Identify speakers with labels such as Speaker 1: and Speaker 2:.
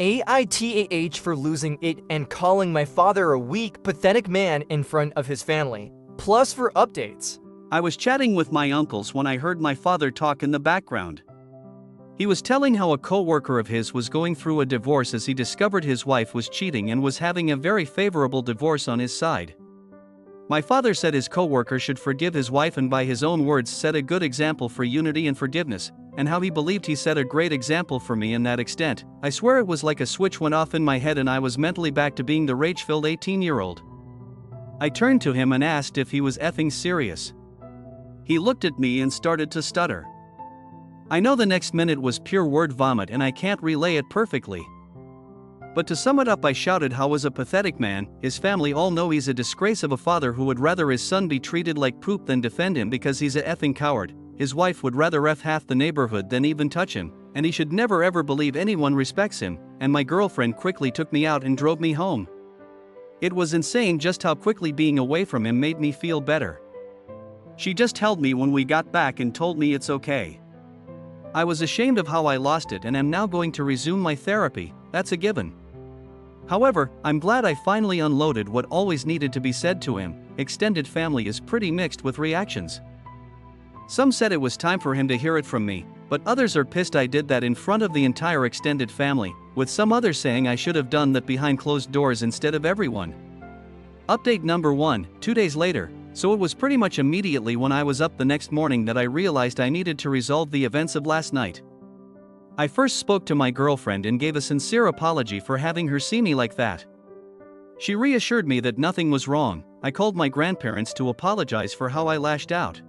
Speaker 1: AITAH for losing it and calling my father a weak, pathetic man in front of his family. Plus for updates.
Speaker 2: I was chatting with my uncles when I heard my father talk in the background. He was telling how a co-worker of his was going through a divorce as he discovered his wife was cheating and was having a very favorable divorce on his side. My father said his co-worker should forgive his wife and by his own words set a good example for unity and forgiveness, and how he believed he set a great example for me in that extent. I swear it was like a switch went off in my head and I was mentally back to being the rage-filled 18-year-old. I turned to him and asked if he was effing serious. He looked at me and started to stutter. I know the next minute was pure word vomit and I can't relay it perfectly. But to sum it up, I shouted how was a pathetic man. His family all know he's a disgrace of a father who would rather his son be treated like poop than defend him because he's a effing coward. His wife would rather F half the neighborhood than even touch him, and he should never ever believe anyone respects him, and my girlfriend quickly took me out and drove me home. It was insane just how quickly being away from him made me feel better. She just held me when we got back and told me it's okay. I was ashamed of how I lost it and am now going to resume my therapy, that's a given. However, I'm glad I finally unloaded what always needed to be said to him. Extended family is pretty mixed with reactions. Some said it was time for him to hear it from me, but others are pissed I did that in front of the entire extended family, with some others saying I should have done that behind closed doors instead of everyone. Update number 1, 2 days later, so it was pretty much immediately when I was up the next morning that I realized I needed to resolve the events of last night. I first spoke to my girlfriend and gave a sincere apology for having her see me like that. She reassured me that nothing was wrong. I called my grandparents to apologize for how I lashed out.